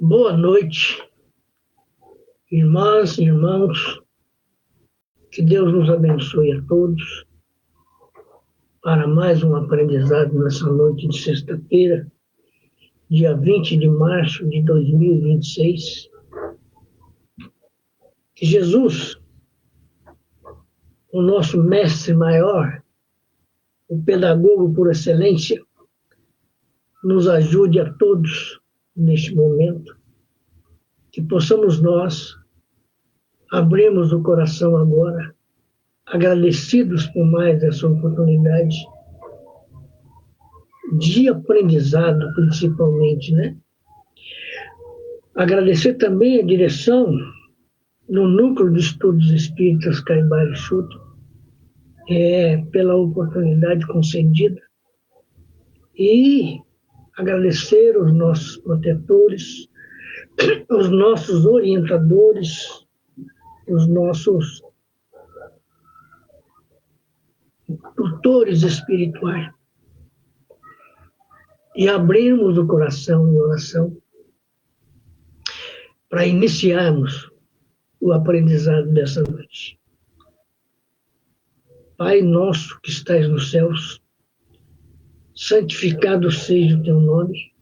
Boa noite, irmãs e irmãos. Que Deus nos abençoe a todos para mais um aprendizado nessa noite de sexta-feira, dia 20 de março de 2026. Que Jesus, o nosso mestre maior, o pedagogo por excelência, nos ajude a todos neste momento, que possamos nós abrirmos o coração agora, agradecidos por mais essa oportunidade de aprendizado, principalmente, né? Agradecer também a direção no Núcleo de Estudos Espíritas Caimbara e Chuto, pela oportunidade concedida, e agradecer os nossos protetores, os nossos orientadores, os nossos tutores espirituais, e abrirmos o coração em oração para iniciarmos o aprendizado dessa noite. Pai nosso que estais nos céus, santificado seja o teu nome,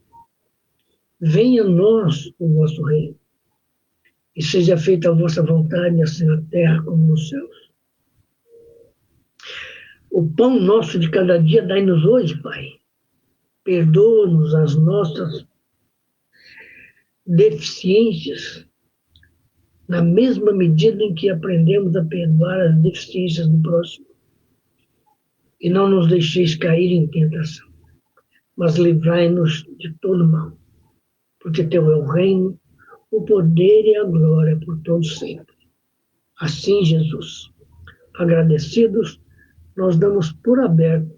venha a nós o vosso reino, e seja feita a vossa vontade, assim na terra como nos céus. O pão nosso de cada dia dai-nos hoje, Pai. Perdoa-nos as nossas deficiências, na mesma medida em que aprendemos a perdoar as deficiências do próximo. E não nos deixeis cair em tentação, mas livrai-nos de todo mal, porque teu é o reino, o poder e a glória por todos sempre. Assim, Jesus, agradecidos, nós damos por aberto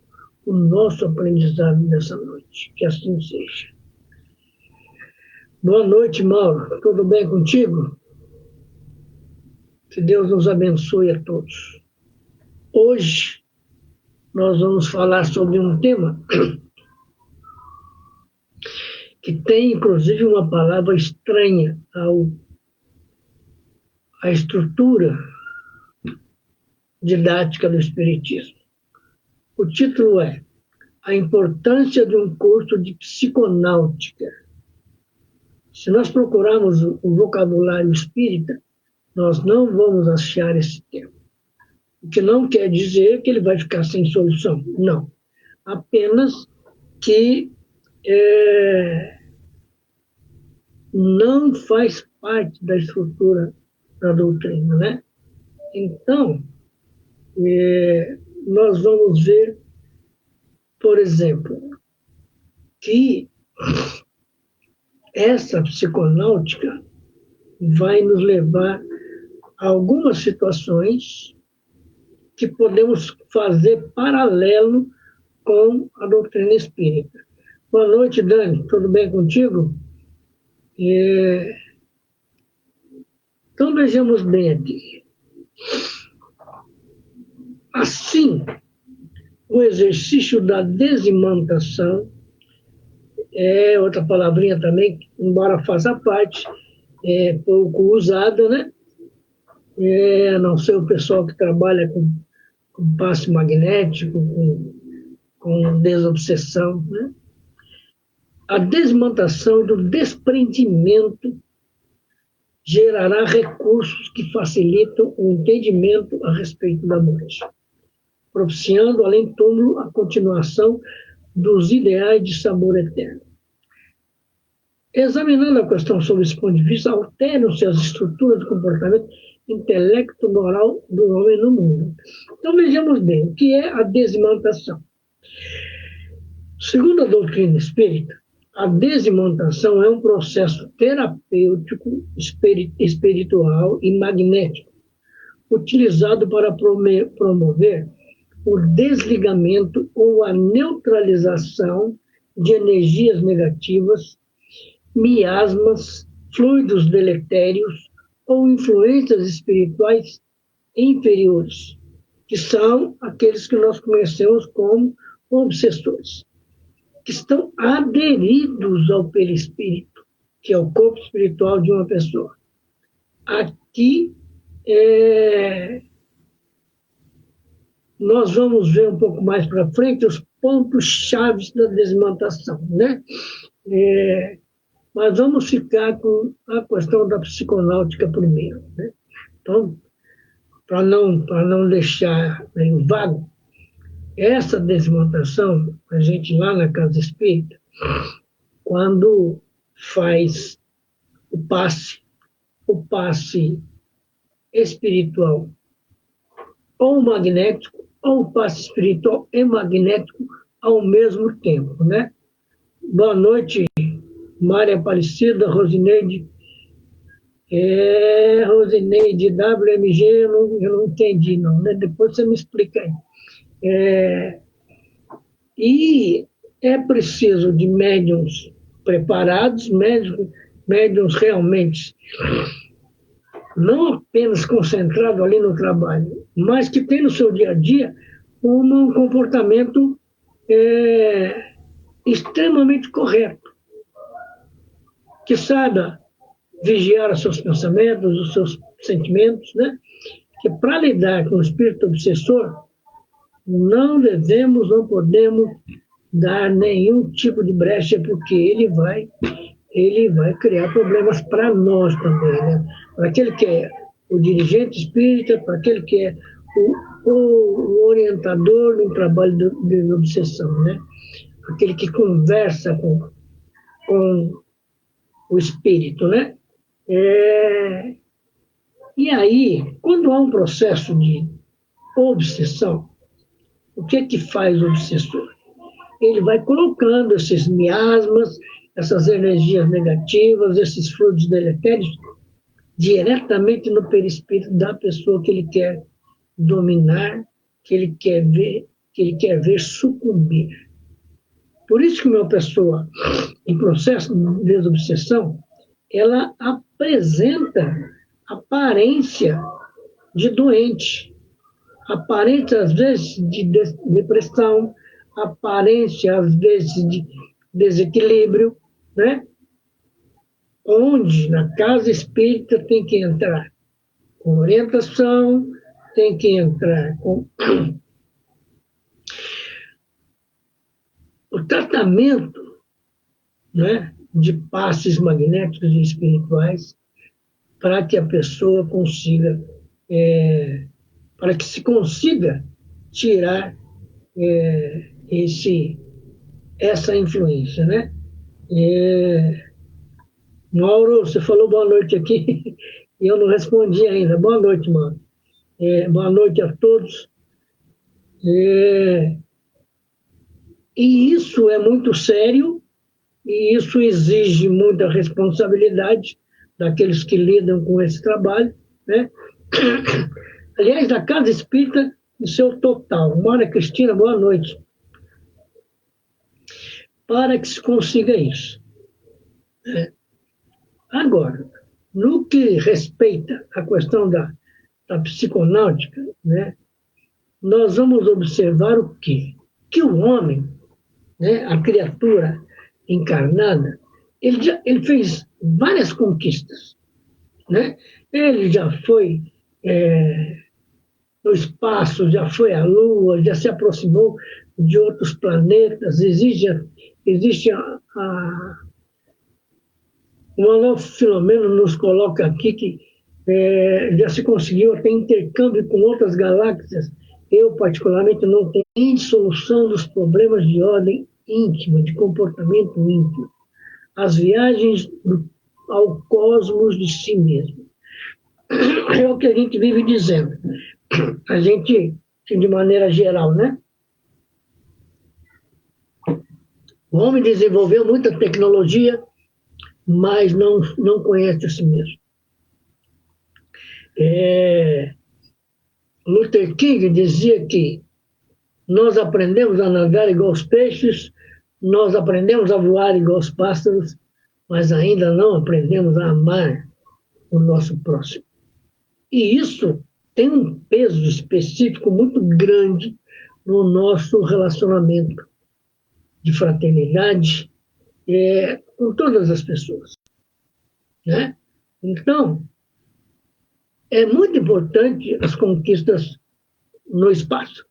o nosso aprendizado nessa noite. Que assim seja. Boa noite, Mauro. Tudo bem contigo? Que Deus nos abençoe a todos. Hoje, nós vamos falar sobre um tema que tem, inclusive, uma palavra estranha à estrutura didática do Espiritismo. O título é A Importância de um Curso de Psiconáutica. Se nós procurarmos o vocabulário espírita, nós não vamos achar esse termo. O que não quer dizer que ele vai ficar sem solução. Não. Apenas que não faz parte da estrutura da doutrina, né? Então, nós vamos ver, por exemplo, que essa psiconáutica vai nos levar a algumas situações que podemos fazer paralelo com a doutrina espírita. Boa noite, Dani. Tudo bem contigo? Então, vejamos bem aqui. Assim, o exercício da desimantação é outra palavrinha também, embora faça parte, pouco usada, né? A não ser o pessoal que trabalha com passe magnético, com desobsessão, né? A desmantação do desprendimento gerará recursos que facilitam o entendimento a respeito da morte, propiciando, além do túmulo, a continuação dos ideais de sabor eterno. Examinando a questão sob esse ponto de vista, alteram-se as estruturas do comportamento intelecto-moral do homem no mundo. Então, vejamos bem, o que é a desimantação? Segundo a doutrina espírita, a desimantação é um processo terapêutico, espiritual e magnético, utilizado para promover o desligamento ou a neutralização de energias negativas, miasmas, fluidos deletérios ou influências espirituais inferiores, que são aqueles que nós conhecemos como obsessores, que estão aderidos ao perispírito que é o corpo espiritual de uma pessoa. Aqui, nós vamos ver um pouco mais para frente os pontos chaves da desmantação, né? Mas vamos ficar com a questão da psiconáutica primeiro, né? Então, para não deixar meio vago, essa desmontação, a gente lá na Casa Espírita, quando faz o passe espiritual ou magnético, ou o passe espiritual e magnético ao mesmo tempo, né? Boa noite, Maria Aparecida, Rosineide. Rosineide, WMG, eu não entendi, não, né? Depois você me explica aí. E é preciso de médiums preparados, médiums realmente não apenas concentrados ali no trabalho, mas que tem no seu dia a dia um comportamento extremamente correto, que saiba vigiar os seus pensamentos, os seus sentimentos, né? Que para lidar com o espírito obsessor, não podemos dar nenhum tipo de brecha, porque ele vai criar problemas para nós também, né? Para aquele que é o dirigente espírita, para aquele que é o orientador no trabalho de obsessão, né? Aquele que conversa com o espírito, né? E aí, quando há um processo de obsessão, o que é que faz o obsessor? Ele vai colocando esses miasmas, essas energias negativas, esses fluidos deletérios, diretamente no perispírito da pessoa que ele quer dominar, que ele quer ver sucumbir. Por isso que uma pessoa em processo de desobsessão, ela apresenta aparência de doente, aparência às vezes de depressão, aparência às vezes de desequilíbrio, né? Onde na casa espírita tem que entrar com orientação, tem que entrar com o tratamento, né, de passes magnéticos e espirituais para que a pessoa consiga, para que se consiga tirar essa influência, né? Mauro, você falou boa noite aqui e eu não respondi ainda. Boa noite, Mauro. Boa noite a todos. E isso é muito sério e isso exige muita responsabilidade daqueles que lidam com esse trabalho, né? Aliás, da Casa Espírita, no seu total. Maria Cristina, boa noite. Para que se consiga isso. Agora, no que respeita à questão da psiconáutica, né, nós vamos observar o quê? Que o homem, né, a criatura encarnada, ele fez várias conquistas, né? Ele já foi no espaço, já foi à Lua, já se aproximou de outros planetas, existe o Manuel Filomeno nos coloca aqui que já se conseguiu até intercâmbio com outras galáxias. Eu, particularmente, não tenho solução dos problemas de ordem íntima, de comportamento íntimo. As viagens ao cosmos de si mesmo. É o que a gente vive dizendo. A gente, de maneira geral, né? O homem desenvolveu muita tecnologia, mas não conhece a si mesmo. Luther King dizia que nós aprendemos a nadar igual os peixes, nós aprendemos a voar igual os pássaros, mas ainda não aprendemos a amar o nosso próximo. E isso tem um peso específico muito grande no nosso relacionamento de fraternidade com todas as pessoas. né? Então, é muito importante as conquistas no espaço,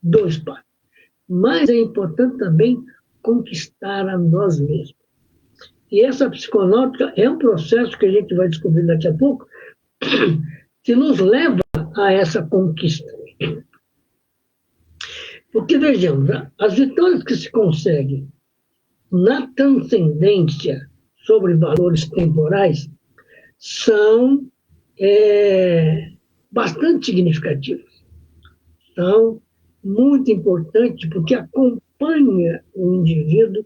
do espaço. Mas é importante também conquistar a nós mesmos. E essa psiconáutica é um processo que a gente vai descobrir daqui a pouco, que nos leva a essa conquista. Porque, vejamos, as vitórias que se conseguem na transcendência sobre valores temporais são bastante significativas. São muito importantes porque acompanha o indivíduo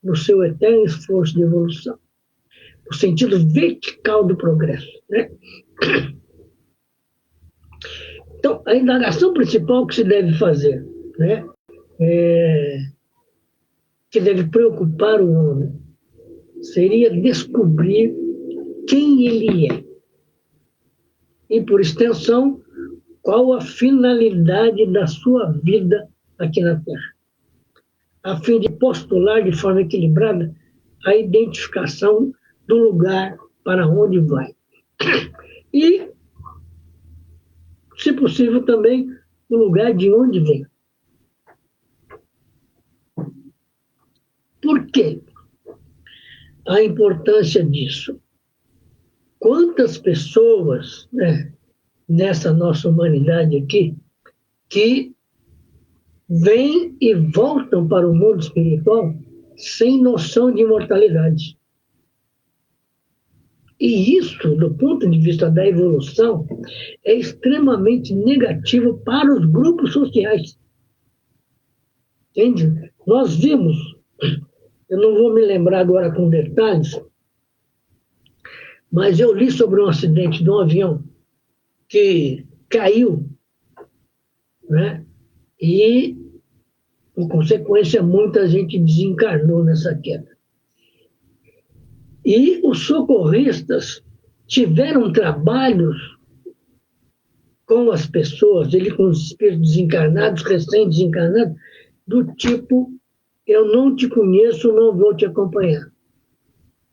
no seu eterno esforço de evolução, no sentido vertical do progresso, né? Então, a indagação principal que se deve fazer, né, que deve preocupar o homem, seria descobrir quem ele é. E, por extensão, qual a finalidade da sua vida aqui na Terra, a fim de postular de forma equilibrada a identificação do lugar para onde vai. E, se possível, também o lugar de onde vem. Por quê? A importância disso. Quantas pessoas, né, nessa nossa humanidade aqui, que vêm e voltam para o mundo espiritual sem noção de imortalidade. E isso, do ponto de vista da evolução, é extremamente negativo para os grupos sociais. Entende? Nós vimos, eu não vou me lembrar agora com detalhes, mas eu li sobre um acidente de um avião que caiu, né? E, por consequência, muita gente desencarnou nessa queda. E os socorristas tiveram trabalhos com as pessoas, ele com os espíritos desencarnados, recém-desencarnados, do tipo, eu não te conheço, não vou te acompanhar.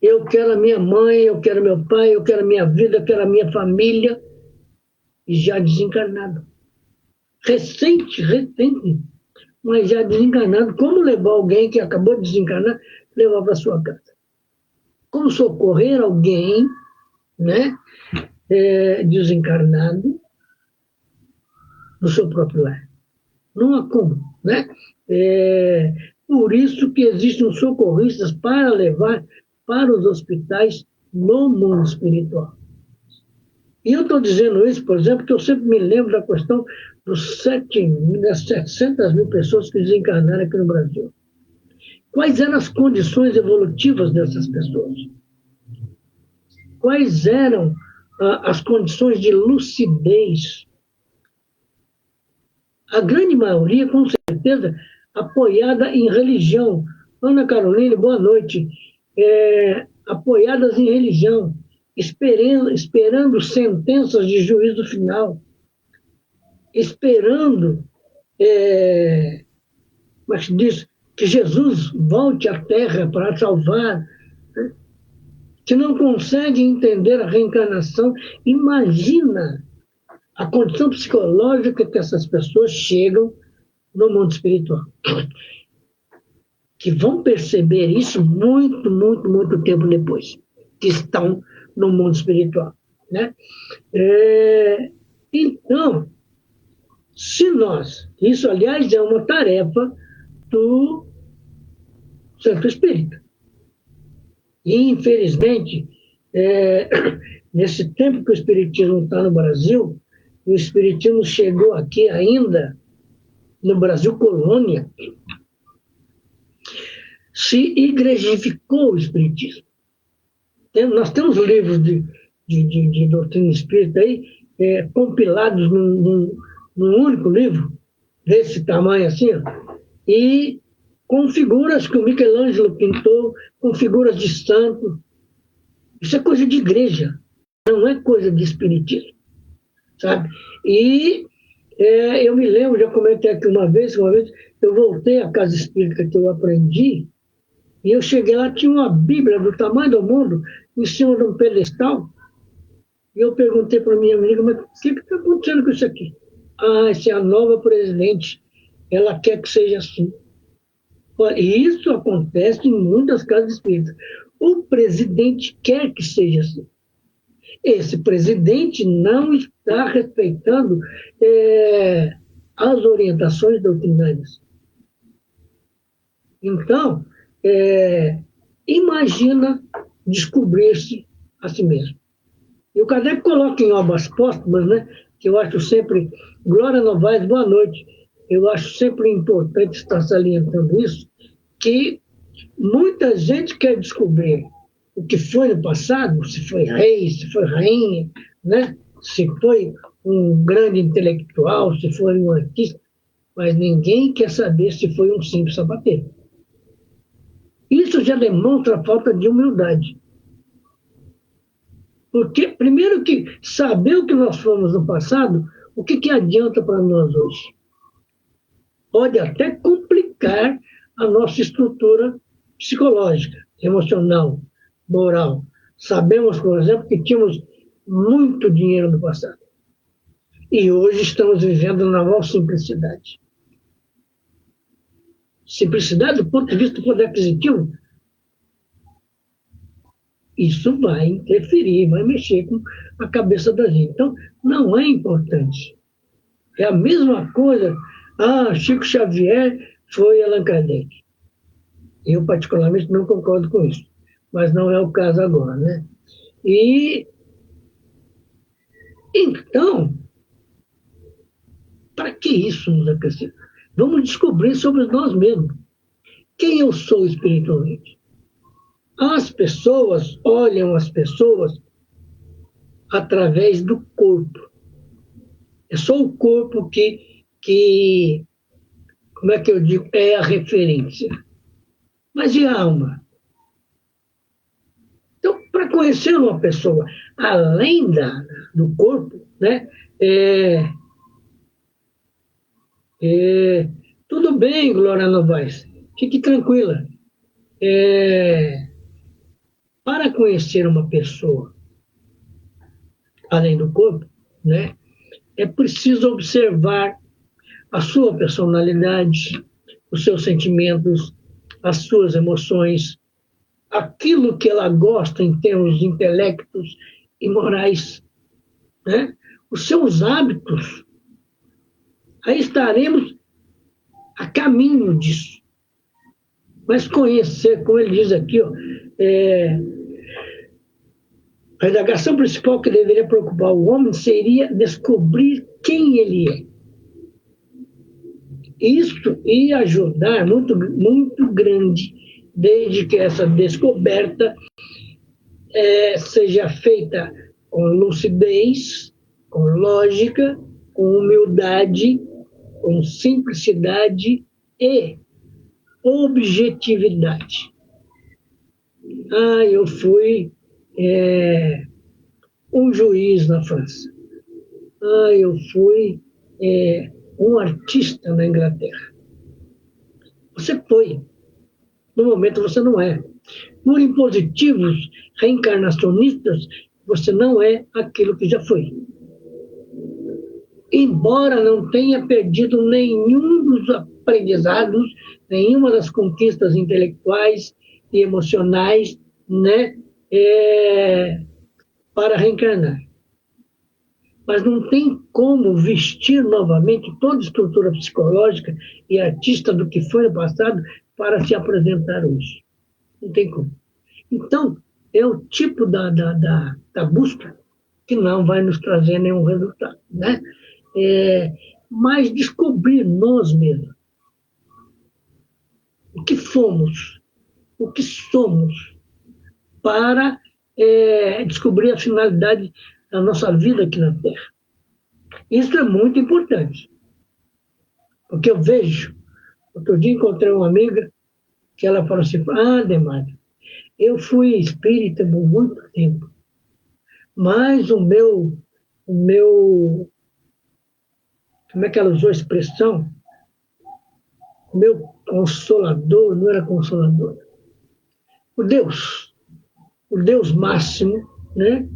Eu quero a minha mãe, eu quero meu pai, eu quero a minha vida, eu quero a minha família, e já desencarnado. Recente, mas já desencarnado. Como levar alguém que acabou de desencarnar, levar para sua casa? Como socorrer alguém, né, desencarnado no seu próprio lar? Não há como, né? Por isso que existem os socorristas para levar para os hospitais no mundo espiritual. E eu estou dizendo isso, por exemplo, porque eu sempre me lembro da questão das 700 mil pessoas que desencarnaram aqui no Brasil. Quais eram as condições evolutivas dessas pessoas? Quais eram as condições de lucidez? A grande maioria, com certeza, apoiada em religião. Ana Caroline, boa noite. Apoiadas em religião, esperando sentenças de juízo final, esperando mas diz que Jesus volte à Terra para salvar, né? Que não consegue entender a reencarnação. Imagina a condição psicológica que essas pessoas chegam no mundo espiritual, que vão perceber isso muito, muito, muito tempo depois, que estão no mundo espiritual, né? Então, se nós, isso aliás é uma tarefa do Centro Espírita. E, infelizmente, nesse tempo que o Espiritismo está no Brasil, o Espiritismo chegou aqui ainda, no Brasil colônia, se igrejificou o Espiritismo. Nós temos livros de doutrina espírita aí, compilados num único livro, desse tamanho assim, ó, e com figuras que o Michelangelo pintou, com figuras de santo. Isso é coisa de igreja, não é coisa de espiritismo, sabe? E eu me lembro, já comentei aqui uma vez, eu voltei à casa espírita que eu aprendi, E eu cheguei lá, tinha uma Bíblia do tamanho do mundo, em cima de um pedestal, e eu perguntei para minha amiga, mas o que está acontecendo com isso aqui? Ah, essa é a nova presidente, ela quer que seja assim. E isso acontece em muitas casas espíritas. O presidente quer que seja assim. Esse presidente não está respeitando as orientações doutrinárias. Então, imagina descobrir-se a si mesmo. E o Kardec coloca em obras póstumas, né, que eu acho sempre, Glória Novaes, boa noite, eu acho sempre importante estar salientando isso, que muita gente quer descobrir o que foi no passado, se foi rei, se foi rainha, né, se foi um grande intelectual, se foi um artista, mas ninguém quer saber se foi um simples sapateiro. Isso já demonstra a falta de humildade. Porque, primeiro que saber o que nós fomos no passado, o que adianta para nós hoje? Pode até complicar a nossa estrutura psicológica, emocional, moral. Sabemos, por exemplo, que tínhamos muito dinheiro no passado. E hoje estamos vivendo na maior simplicidade. Simplicidade do ponto de vista do poder aquisitivo, isso vai interferir, vai mexer com a cabeça da gente. Então, não é importante. É a mesma coisa. Ah, Chico Xavier foi Allan Kardec. Eu, particularmente, não concordo com isso. Mas não é o caso agora, né? E, então, para que isso nos acrescenta? Vamos descobrir sobre nós mesmos. Quem eu sou espiritualmente? As pessoas olham as pessoas através do corpo. É só o corpo que como é que eu digo, é a referência. Mas e a alma? Então, para conhecer uma pessoa além do corpo, né, tudo bem, Glória Novaes, fique tranquila. Para conhecer uma pessoa além do corpo, né, é preciso observar a sua personalidade, os seus sentimentos, as suas emoções, aquilo que ela gosta em termos de intelectos e morais, né? Os seus hábitos. Aí estaremos a caminho disso. Mas conhecer, como ele diz aqui, ó, a indagação principal que deveria preocupar o homem seria descobrir quem ele é. Isso ia ajudar muito, muito grande, desde que essa descoberta seja feita com lucidez, com lógica, com humildade, com simplicidade e objetividade. Ah, eu fui um juiz na França. Ah, eu fui um artista na Inglaterra. Você foi. No momento você não é. Por impositivos reencarnacionistas, você não é aquilo que já foi. Embora não tenha perdido nenhum dos aprendizados, nenhuma das conquistas intelectuais e emocionais, né, para reencarnar. Mas não tem como vestir novamente toda a estrutura psicológica e artista do que foi no passado para se apresentar hoje. Não tem como. Então, é o tipo da busca que não vai nos trazer nenhum resultado, né? Mas descobrir nós mesmos o que fomos, o que somos, para descobrir a finalidade da nossa vida aqui na Terra. Isso é muito importante, porque eu vejo, outro dia encontrei uma amiga que ela falou assim, Demário, eu fui espírita por muito tempo, mas o meu, como é que ela usou a expressão? O meu consolador não era consolador. o Deus máximo, né,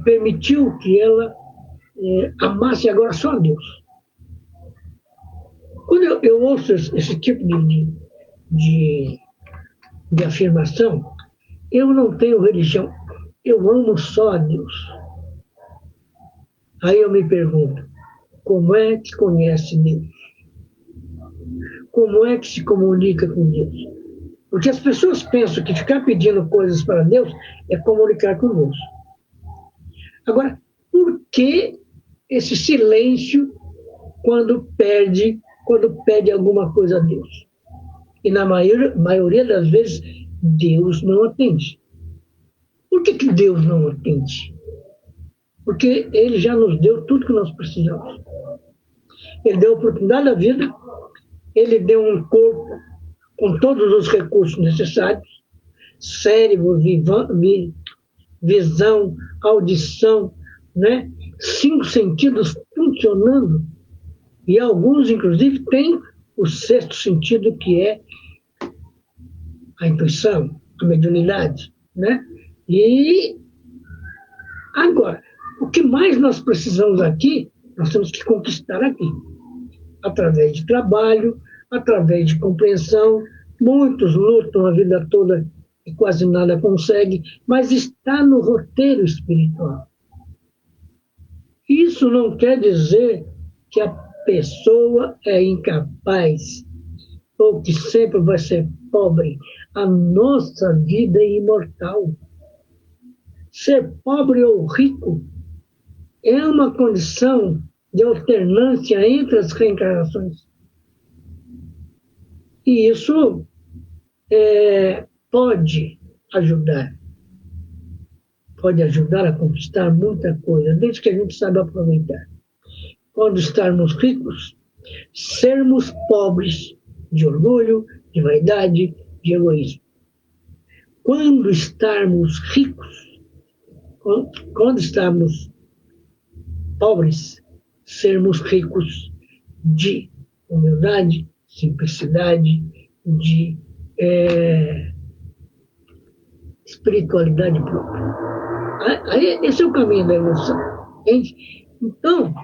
permitiu que ela amasse agora só a Deus. Quando eu ouço esse tipo de afirmação, eu não tenho religião, eu amo só a Deus. Aí eu me pergunto, como é que conhece Deus? Como é que se comunica com Deus? Porque as pessoas pensam que ficar pedindo coisas para Deus é comunicar com Deus. Agora, por que esse silêncio quando pede alguma coisa a Deus? E na maioria das vezes, Deus não atende. Por que Deus não atende? Porque Ele já nos deu tudo que nós precisamos. Ele deu a oportunidade da vida, Ele deu um corpo com todos os recursos necessários, cérebro, visão, audição, né? 5 sentidos funcionando, e alguns, inclusive, têm o 6º sentido, que é a intuição, a mediunidade, né? E agora, o que mais nós precisamos aqui, nós temos que conquistar aqui, através de trabalho, através de compreensão. Muitos lutam a vida toda e quase nada conseguem, mas está no roteiro espiritual. Isso não quer dizer que a pessoa é incapaz ou que sempre vai ser pobre. A nossa vida é imortal. Ser pobre ou rico é uma condição de alternância entre as reencarnações. E isso pode ajudar. Pode ajudar a conquistar muita coisa, desde que a gente saiba aproveitar. Quando estarmos ricos, sermos pobres de orgulho, de vaidade, de egoísmo. Quando estarmos ricos, quando estarmos pobres, sermos ricos de humildade, simplicidade, de espiritualidade própria. Esse é o caminho da evolução. Entende? Então,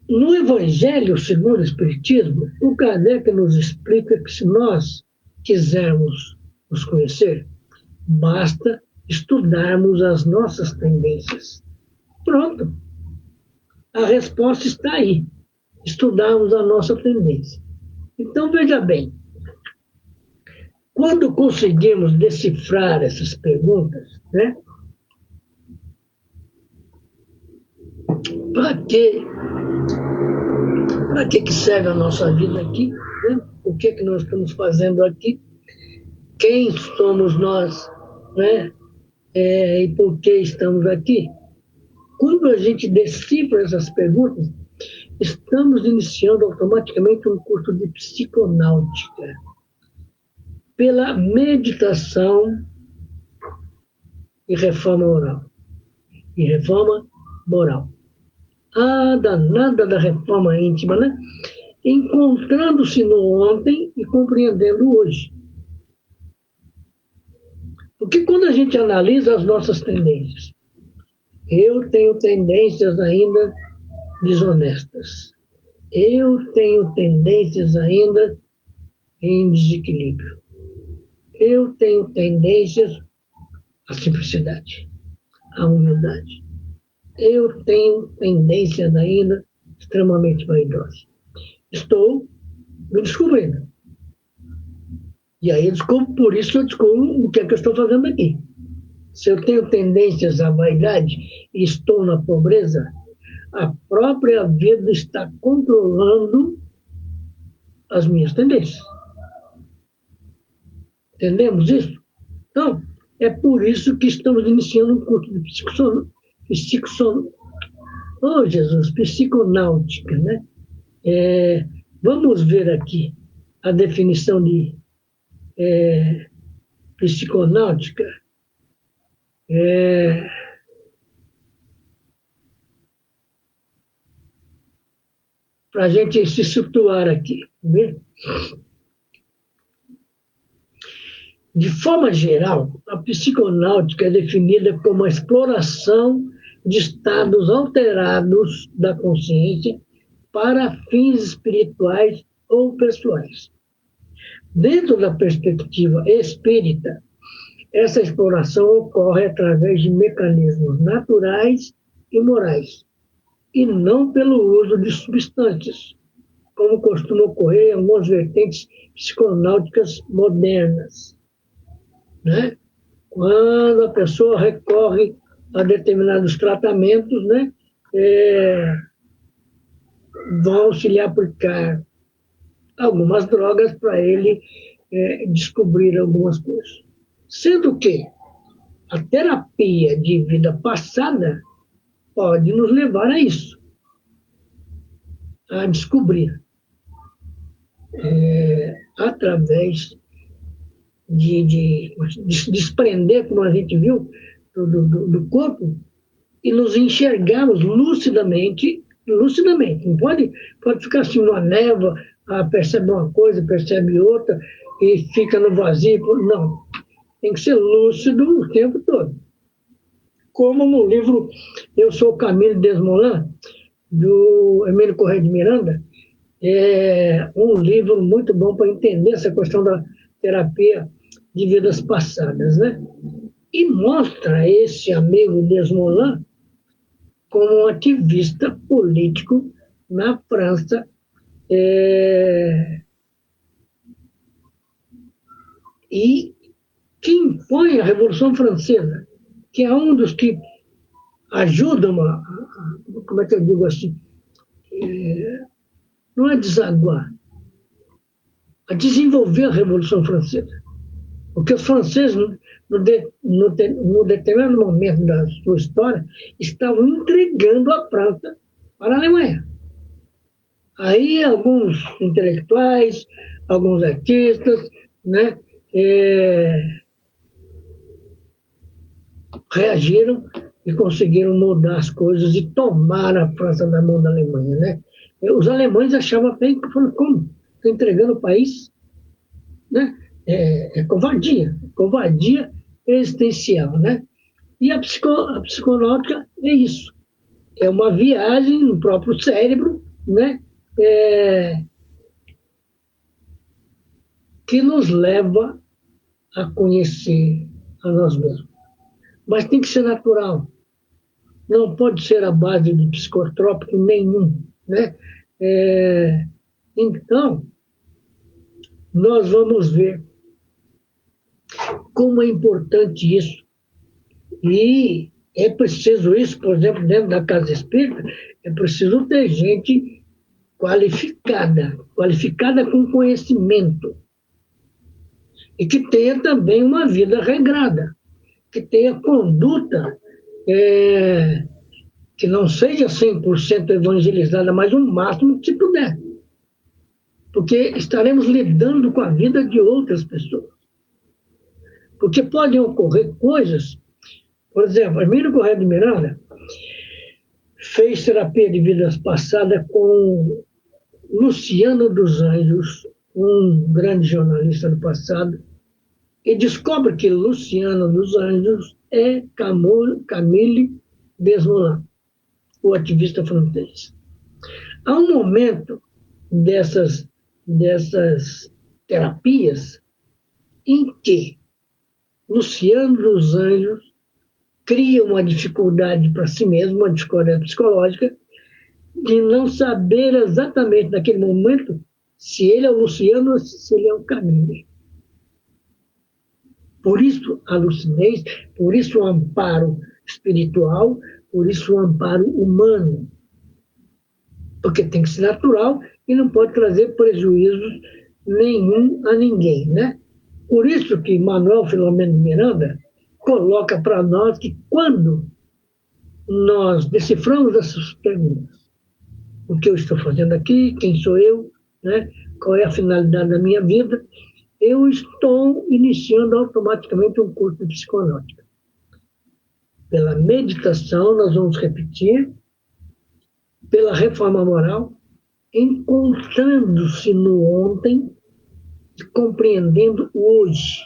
no Evangelho segundo o Espiritismo, o Kardec nos explica que se nós quisermos nos conhecer, basta estudarmos as nossas tendências. Pronto. A resposta está aí. Estudarmos a nossa tendência. Então, veja bem, quando conseguimos decifrar essas perguntas, né? Para que serve a nossa vida aqui? Né? O que nós estamos fazendo aqui? Quem somos nós? Né? E por que estamos aqui? Quando a gente decifra essas perguntas, estamos iniciando automaticamente um curso de psiconáutica. Pela meditação e reforma moral. A danada da reforma íntima, né? Encontrando-se no ontem e compreendendo o hoje. Porque quando a gente analisa as nossas tendências, eu tenho tendências ainda desonestas. Eu tenho tendências ainda em desequilíbrio. Eu tenho tendências à simplicidade, à humildade. Eu tenho tendências ainda extremamente vaidosas. Estou me descobrindo. E aí por isso eu descubro o que é que eu estou fazendo aqui. Se eu tenho tendências à vaidade e estou na pobreza, a própria vida está controlando as minhas tendências. Entendemos isso? Então, é por isso que estamos iniciando um curso de psiconáutica, né? Vamos ver aqui a definição de psiconáutica. Para a gente se situar aqui. Né? De forma geral, a psiconáutica é definida como a exploração de estados alterados da consciência para fins espirituais ou pessoais. Dentro da perspectiva espírita, essa exploração ocorre através de mecanismos naturais e morais, e não pelo uso de substâncias, como costuma ocorrer em algumas vertentes psiconáuticas modernas, né? Quando a pessoa recorre a determinados tratamentos, né, vão-se lhe aplicar algumas drogas para ele descobrir algumas coisas. Sendo que a terapia de vida passada pode nos levar a isso, a descobrir, através de desprender, como a gente viu, do corpo, e nos enxergarmos lucidamente, não pode ficar assim numa névoa, percebe uma coisa, percebe outra, e fica no vazio. Não, tem que ser lúcido o tempo todo. Como no livro Eu Sou Camilo Desmoulins, do Emílio Corrêa de Miranda, é um livro muito bom para entender essa questão da terapia de vidas passadas, né? E mostra esse amigo Desmoulins como um ativista político na França, e que impõe a Revolução Francesa, que é um dos que ajudam como é que eu digo assim, não é desaguar, a desenvolver a Revolução Francesa. Porque os franceses, no determinado momento da sua história, estavam entregando a França para a Alemanha. Aí alguns intelectuais, alguns artistas, né, reagiram e conseguiram mudar as coisas e tomar a França da mão da Alemanha, né? Os alemães achavam até que, como? Estão entregando o país, né? Covardia existencial, né? E a psiconáutica é isso, é uma viagem no próprio cérebro, né? Que nos leva a conhecer a nós mesmos. Mas tem que ser natural, não pode ser a base de psicotrópico nenhum, né? Então, nós vamos ver como é importante isso. E é preciso isso, por exemplo, dentro da casa espírita, é preciso ter gente qualificada com conhecimento, e que tenha também uma vida regrada, que tenha conduta que não seja 100% evangelizada, mas o máximo que se puder. Porque estaremos lidando com a vida de outras pessoas. Porque podem ocorrer coisas, por exemplo, Emílio Corrêa de Miranda fez terapia de vidas passadas com Luciano dos Anjos, um grande jornalista do passado, e descobre que Luciano dos Anjos é Camille Desmoulins, o ativista francês. Há um momento dessas terapias em que Luciano dos Anjos cria uma dificuldade para si mesmo, uma dificuldade psicológica, de não saber exatamente naquele momento se ele é o Luciano ou se ele é o Camille. Por isso a lucidez, por isso o amparo espiritual, por isso o amparo humano. Porque tem que ser natural e não pode trazer prejuízos nenhum a ninguém, né? Por isso que Manuel Filomeno de Miranda coloca para nós que quando nós deciframos essas perguntas, o que eu estou fazendo aqui, quem sou eu, né? Qual é a finalidade da minha vida, eu estou iniciando automaticamente um curso de psiconáutica. Pela meditação, nós vamos repetir, pela reforma moral, encontrando-se no ontem e compreendendo o hoje.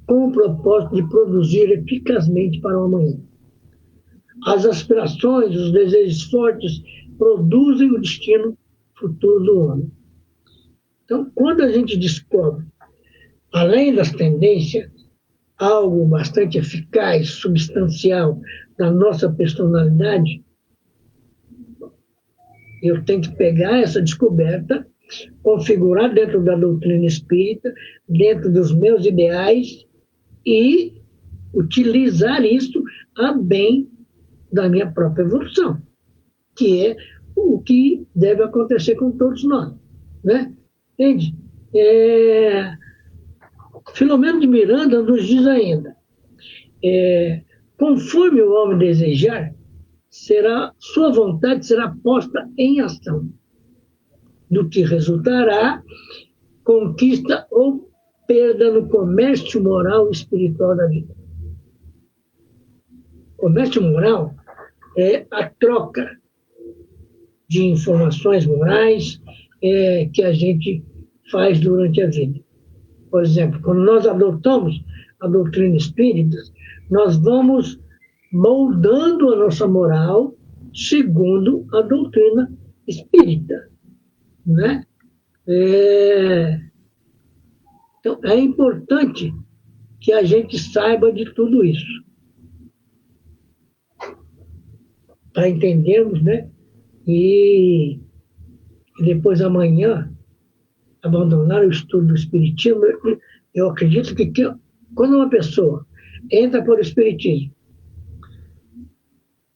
com o propósito de produzir eficazmente para o amanhã. As aspirações, os desejos fortes produzem o destino futuro do homem. Então, quando a gente descobre, além das tendências, algo bastante eficaz, substancial da nossa personalidade, eu tenho que pegar essa descoberta, configurar dentro da doutrina espírita, dentro dos meus ideais e utilizar isso a bem da minha própria evolução, que é o que deve acontecer com todos nós, né? Entende? Filomeno de Miranda nos diz ainda, conforme o homem desejar, sua vontade será posta em ação, do que resultará conquista ou perda no comércio moral e espiritual da vida. Comércio moral é a troca de informações morais que a gente faz durante a vida. Por exemplo, quando nós adotamos a doutrina espírita, nós vamos moldando a nossa moral segundo a doutrina espírita, né? Então, é importante que a gente saiba de tudo isso, para entendermos, né? E depois amanhã abandonar o estudo do espiritismo. Eu acredito que quando uma pessoa entra para o espiritismo,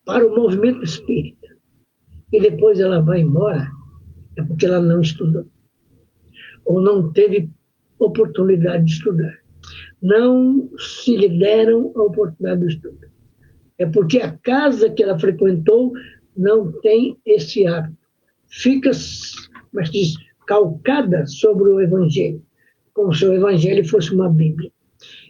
para o movimento espírita, e depois ela vai embora, é porque ela não estudou, ou não teve oportunidade de estudar. Não se lhe deram a oportunidade de estudo. É porque a casa que ela frequentou não tem esse hábito. Fica, mas diz, calcada sobre o Evangelho, como se o Evangelho fosse uma Bíblia.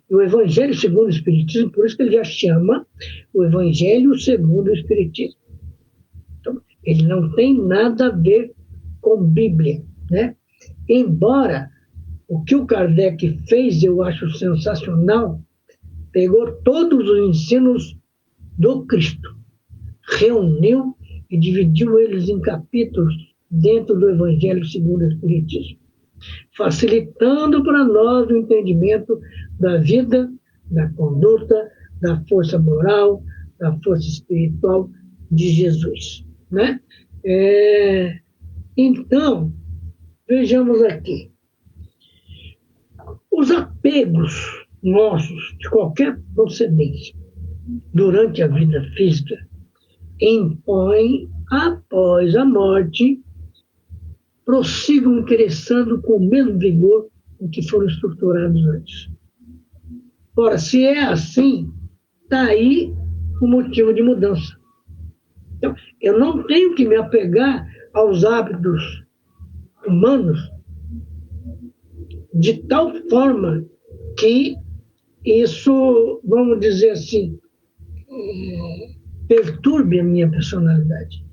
E o Evangelho segundo o Espiritismo, por isso que ele já chama o Evangelho segundo o Espiritismo. Então, ele não tem nada a ver com Bíblia, né? Embora o que o Kardec fez, eu acho sensacional, pegou todos os ensinos do Cristo, reuniu e dividiu eles em capítulos dentro do Evangelho segundo o Espiritismo, facilitando para nós o entendimento da vida, da conduta, da força moral, da força espiritual de Jesus, né? Então, vejamos aqui. Os apegos nossos, de qualquer procedência, durante a vida física, impõem, após a morte, prossigam interessando com o mesmo vigor em que foram estruturados antes. Ora, se é assim, está aí o motivo de mudança. Então, eu não tenho que me apegar aos hábitos humanos de tal forma que isso, vamos dizer assim, perturbe a minha personalidade.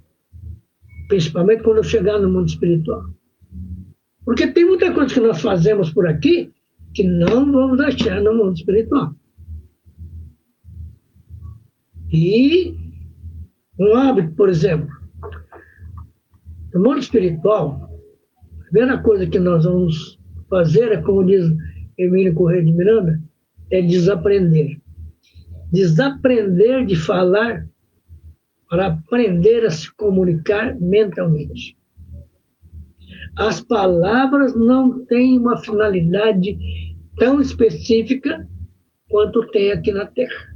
Principalmente quando eu chegar no mundo espiritual. Porque tem muita coisa que nós fazemos por aqui que não vamos achar no mundo espiritual. E um hábito, por exemplo, no mundo espiritual, a primeira coisa que nós vamos fazer é, como diz Emílio Corrêa de Miranda, é desaprender. Desaprender de falar para aprender a se comunicar mentalmente. As palavras não têm uma finalidade tão específica quanto tem aqui na Terra.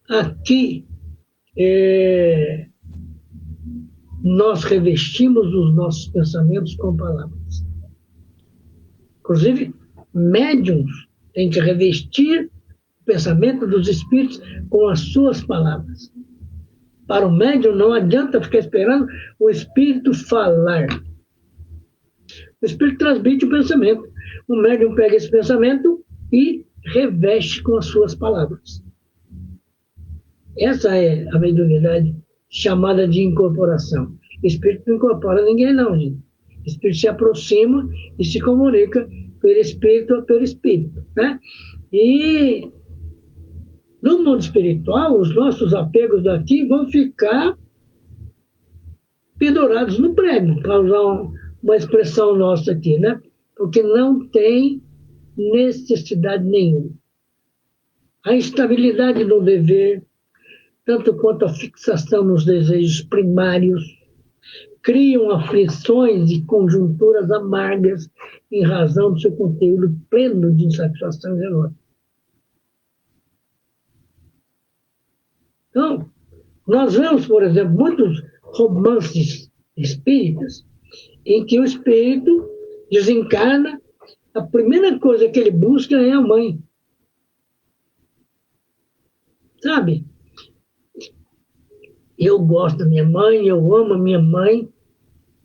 Aqui, nós revestimos os nossos pensamentos com palavras. Inclusive, médiuns têm que revestir o pensamento dos espíritos com as suas palavras. Para o médium não adianta ficar esperando o espírito falar. O espírito transmite o pensamento. O médium pega esse pensamento e reveste com as suas palavras. Essa é a mediunidade chamada de incorporação. O espírito não incorpora ninguém, não, gente. O espírito se aproxima e se comunica perispírito a perispírito, né? E no mundo espiritual, os nossos apegos daqui vão ficar pendurados no prego, para usar uma expressão nossa aqui, né? Porque não tem necessidade nenhuma. A instabilidade do dever, tanto quanto a fixação nos desejos primários, criam aflições e conjunturas amargas em razão do seu conteúdo pleno de insatisfação erótica. Então, nós vemos, por exemplo, muitos romances espíritas em que o espírito desencarna, a primeira coisa que ele busca é a mãe. Sabe? Eu gosto da minha mãe, eu amo a minha mãe,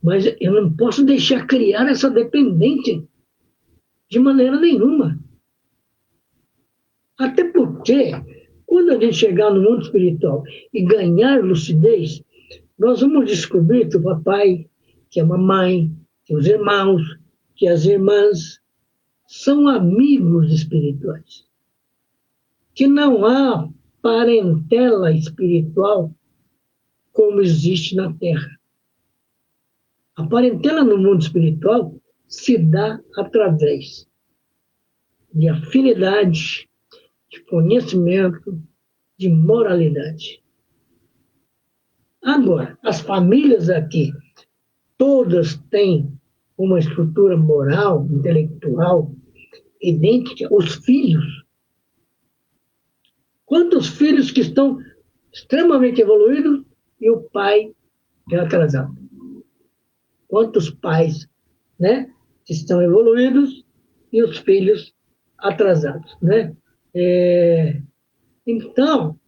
mas eu não posso deixar criar essa dependência de maneira nenhuma. Até porque, quando a gente chegar no mundo espiritual e ganhar lucidez, nós vamos descobrir que o papai, que a mamãe, que os irmãos, que as irmãs são amigos espirituais. Que não há parentela espiritual como existe na Terra. A parentela no mundo espiritual se dá através de afinidade, de conhecimento, de moralidade. Agora, as famílias aqui, todas têm uma estrutura moral, intelectual, idêntica. Os filhos, quantos filhos que estão extremamente evoluídos e o pai é atrasado? Quantos pais, né, que estão evoluídos e os filhos atrasados, né? Então,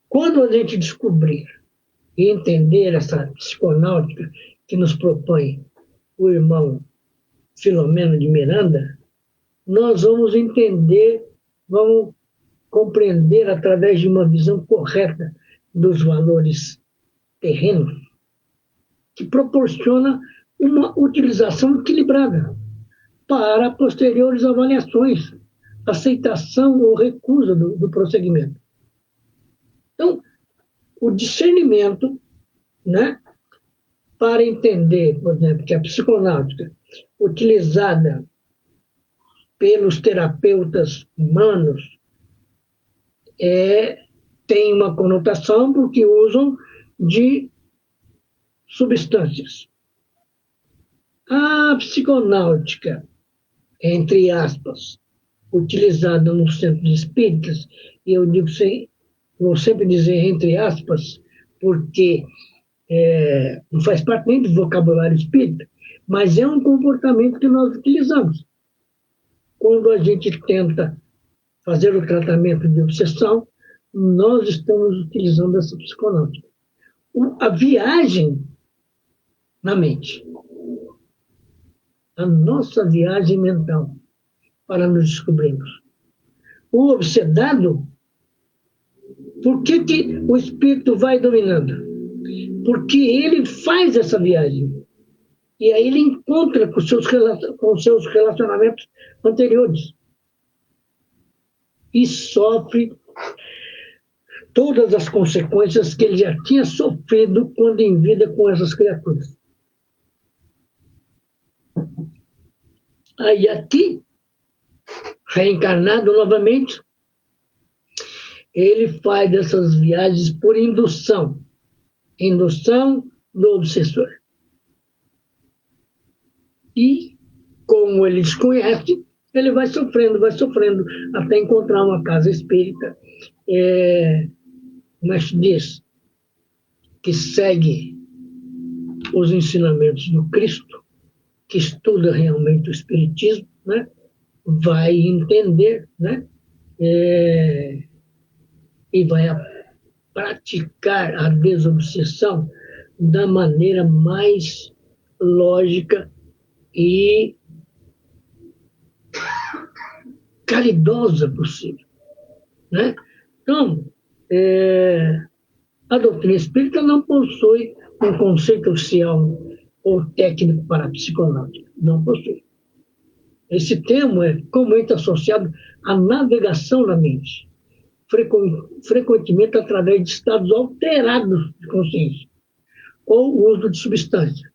quando a gente descobrir e entender essa psiconáutica que nos propõe o irmão Filomeno de Miranda, nós vamos entender, vamos compreender através de uma visão correta dos valores terrenos, que proporciona uma utilização equilibrada para posteriores avaliações, aceitação ou recusa do prosseguimento. Então, o discernimento, né, para entender, por exemplo, que a psiconáutica utilizada pelos terapeutas humanos tem uma conotação porque usam de substâncias. A psiconáutica, entre aspas, utilizada no centro de espíritas, e eu digo, vou sempre dizer entre aspas, porque não faz parte nem do vocabulário espírita, mas é um comportamento que nós utilizamos. Quando a gente tenta fazer o tratamento de obsessão, nós estamos utilizando essa psiconáutica. A viagem na mente, a nossa viagem mental para nos descobrirmos. O obsedado, por que o espírito vai dominando? Porque ele faz essa viagem. E aí ele encontra com seus relacionamentos anteriores. E sofre todas as consequências que ele já tinha sofrido quando em vida com essas criaturas. Aí aqui, reencarnado novamente, ele faz essas viagens por indução do obsessor. E, como ele desconhece, ele vai sofrendo, até encontrar uma casa espírita, como é que se diz, que segue os ensinamentos do Cristo, que estuda realmente o Espiritismo, né? Vai entender, né? E vai praticar a desobsessão da maneira mais lógica e caridosa possível, né? Então, a doutrina espírita não possui um conceito oficial ou técnico para a psiconáutica, não possui. Esse termo é comumente associado à navegação na mente, frequentemente através de estados alterados de consciência ou o uso de substância.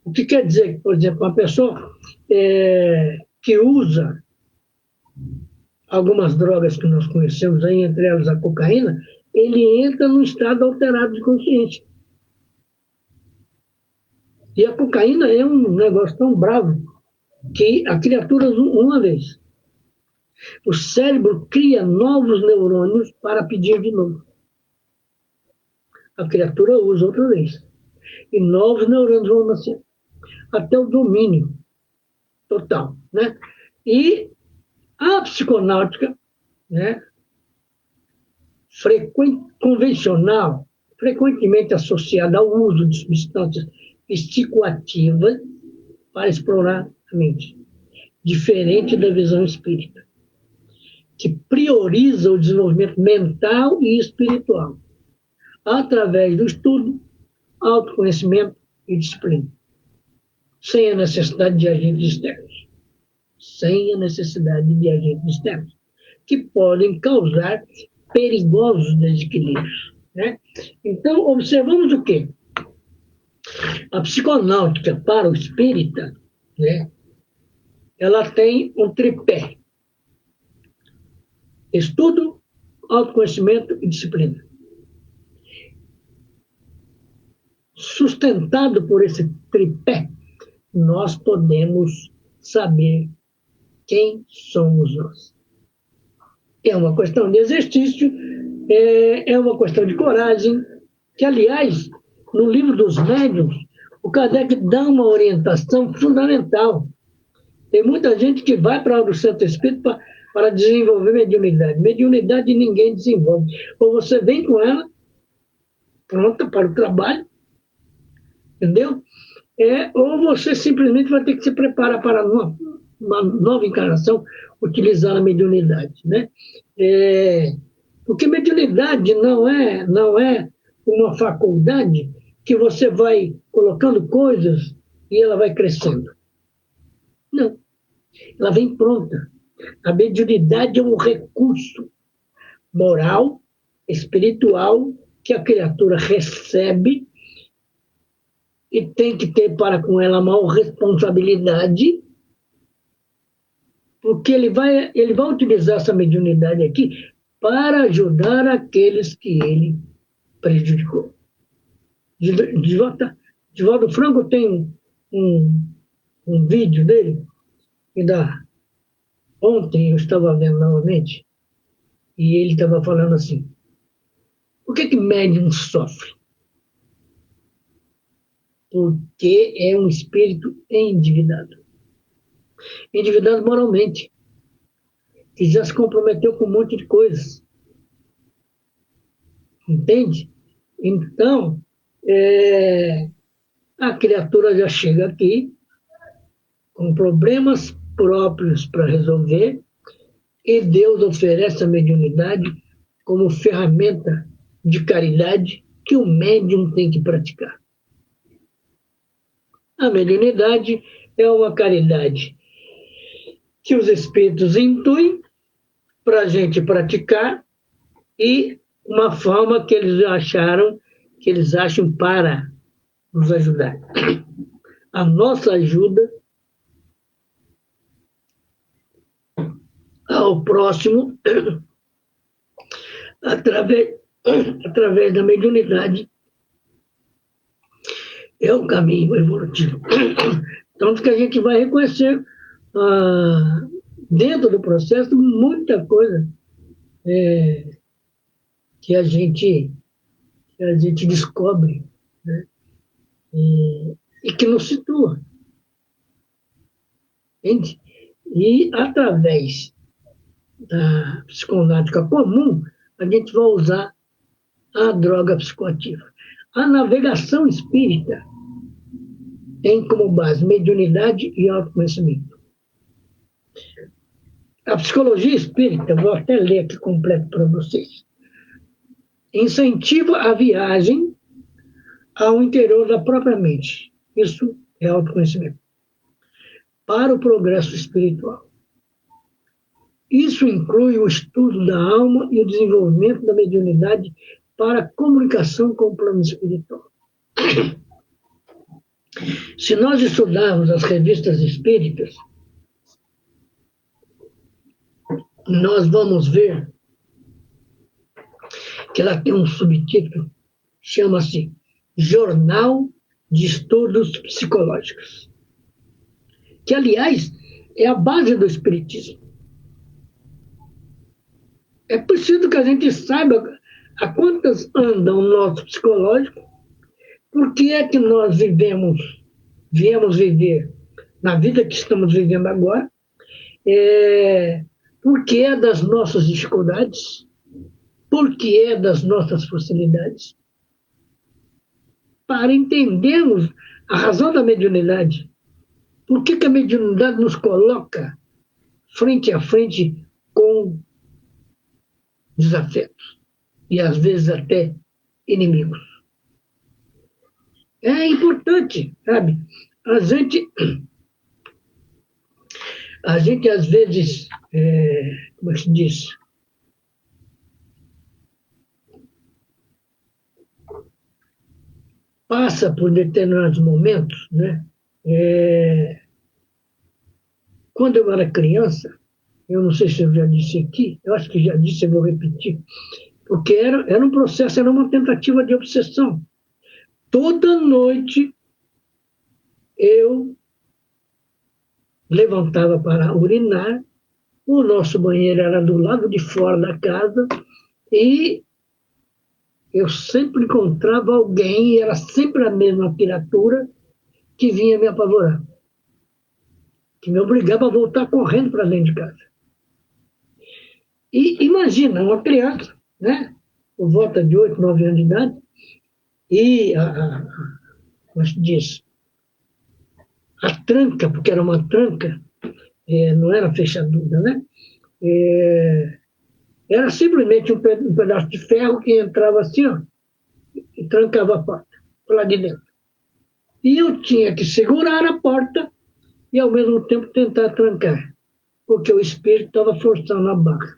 O que quer dizer que, por exemplo, uma pessoa que usa algumas drogas que nós conhecemos aí, entre elas a cocaína, ele entra num estado alterado de consciência. E a cocaína é um negócio tão bravo que a criatura, uma vez, o cérebro cria novos neurônios para pedir de novo. A criatura usa outra vez. E novos neurônios vão nascer. Até o domínio total. Né? E a psiconáutica, né, convencional, frequentemente associada ao uso de substâncias psicoativas para explorar a mente, diferente da visão espírita, que prioriza o desenvolvimento mental e espiritual, através do estudo, autoconhecimento e disciplina, sem a necessidade de agentes externos. Sem a necessidade de agentes externos, que podem causar perigosos desequilíbrios. Né? Então, observamos o quê? A psiconáutica para o espírita, né, ela tem um tripé: estudo, autoconhecimento e disciplina. Sustentado por esse tripé, nós podemos saber quem somos nós. É uma questão de exercício, é uma questão de coragem, que, aliás, no livro dos médiuns, o Kardec dá uma orientação fundamental. Tem muita gente que vai para o centro espírita para desenvolver mediunidade. Mediunidade ninguém desenvolve. Ou você vem com ela, pronta para o trabalho, entendeu? Ou você simplesmente vai ter que se preparar para uma nova encarnação, utilizar a mediunidade. Né? Porque mediunidade não é uma faculdade que você vai colocando coisas e ela vai crescendo. Não. Ela vem pronta. A mediunidade é um recurso moral, espiritual, que a criatura recebe e tem que ter para com ela uma responsabilidade, porque ele vai utilizar essa mediunidade aqui para ajudar aqueles que ele prejudicou. Divaldo Franco tem um vídeo dele, ontem eu estava vendo novamente, e ele estava falando assim: por que médium sofre? Porque é um espírito endividado. Endividado moralmente, que já se comprometeu com um monte de coisas. Entende? Então, a criatura já chega aqui com problemas próprios para resolver, e Deus oferece a mediunidade como ferramenta de caridade que o médium tem que praticar. A mediunidade é uma caridade que os espíritos intuem para a gente praticar, e uma forma que eles acham para nos ajudar. A nossa ajuda ao próximo através da mediunidade é o caminho evolutivo. Tanto que a gente vai reconhecer dentro do processo muita coisa que a gente descobre, né? E que nos situa. Entende? E através da psiconáutica comum, a gente vai usar a droga psicoativa. A navegação espírita tem como base mediunidade e autoconhecimento. A psicologia espírita, vou até ler aqui completo para vocês, incentiva a viagem ao interior da própria mente. Isso é autoconhecimento. para o progresso espiritual. Isso inclui o estudo da alma e o desenvolvimento da mediunidade para a comunicação com o plano espiritual. Se nós estudarmos as revistas espíritas, nós vamos ver que ela tem um subtítulo, chama-se Jornal de Estudos Psicológicos, que, aliás, é a base do espiritismo. É preciso que a gente saiba a quantas anda o nosso psicológico, por que é que nós viemos viver na vida que estamos vivendo agora, por que é das nossas dificuldades, por que é das nossas facilidades, para entendermos a razão da mediunidade. Por que a mediunidade nos coloca frente a frente com desafetos e, às vezes, até inimigos? É importante, sabe? A gente às vezes, como é que se diz? Passa por determinados momentos, né? Quando eu era criança, eu não sei se eu já disse aqui, eu acho que já disse, eu vou repetir, porque era um processo, era uma tentativa de obsessão. Toda noite eu levantava para urinar, o nosso banheiro era do lado de fora da casa, e eu sempre encontrava alguém, e era sempre a mesma criatura, que vinha me apavorar, que me obrigava a voltar correndo para dentro de casa. E imagina, uma criança, né, por volta de 8, 9 anos de idade, e como se diz, a tranca, porque era uma tranca, não era fechadura, né? Era simplesmente um pedaço de ferro que entrava assim, ó, e trancava a porta, por lá de dentro. E eu tinha que segurar a porta e, ao mesmo tempo, tentar trancar, porque o espírito estava forçando a barra.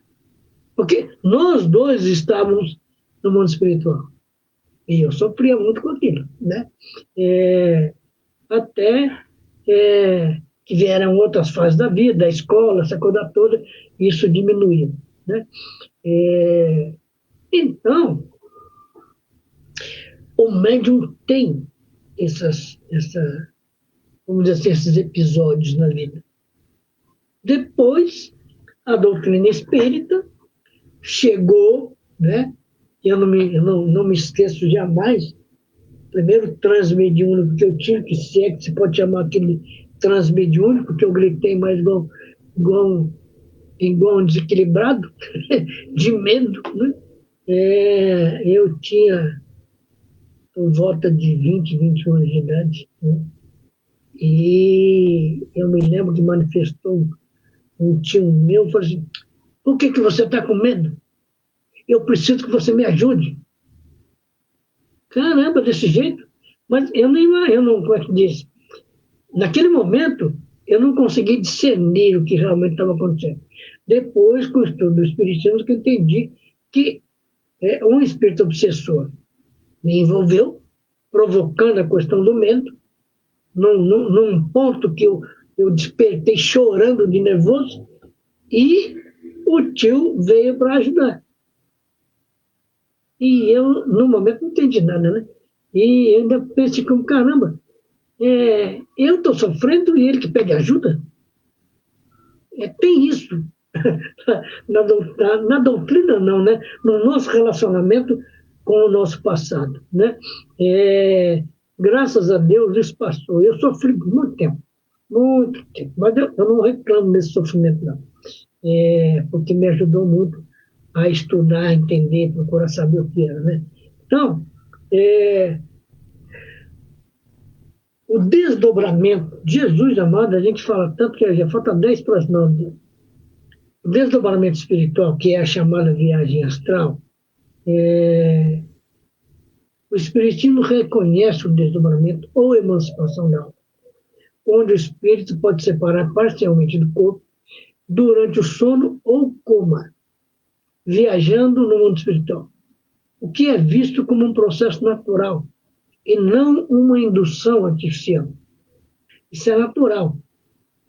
Porque nós dois estávamos no mundo espiritual. E eu sofria muito com aquilo, né? Até que vieram outras fases da vida, a escola, essa coisa toda, isso diminuiu, né? Então, o médium tem vamos dizer assim, esses episódios na vida. Depois, a doutrina espírita chegou, né? Eu não me esqueço jamais, primeiro transmediúnico que eu tinha, que se é que se pode chamar aquele transmediúnico, que eu gritei mais igual um desequilibrado, de medo, né? Eu tinha por volta de 20, 21 anos de idade, né? E eu me lembro que manifestou um tio meu, falou assim, por que você está com medo? Eu preciso que você me ajude. Caramba, desse jeito? Mas eu não, como é que diz? Naquele momento, eu não consegui discernir o que realmente estava acontecendo. Depois, com o estudo do Espiritismo, que eu entendi que um espírito obsessor me envolveu, provocando a questão do medo, num ponto que eu despertei chorando de nervoso, e o tio veio para ajudar. E eu, no momento, não entendi nada, né? E eu ainda pensei como, caramba, eu estou sofrendo e ele que pede ajuda? Tem isso. Na doutrina não, né? No nosso relacionamento com o nosso passado, né? Graças a Deus isso passou. Eu sofri muito tempo, mas eu não reclamo desse sofrimento não, porque me ajudou muito a estudar, a entender, procurar saber o que era, né? Então, o desdobramento, Jesus amado, a gente fala tanto que já falta 10 para as 9. O desdobramento espiritual, que é a chamada viagem astral, o Espiritismo reconhece o desdobramento ou emancipação da alma. onde o espírito pode separar parcialmente do corpo durante o sono ou coma, viajando no mundo espiritual, o que é visto como um processo natural e não uma indução artificial. Isso é natural.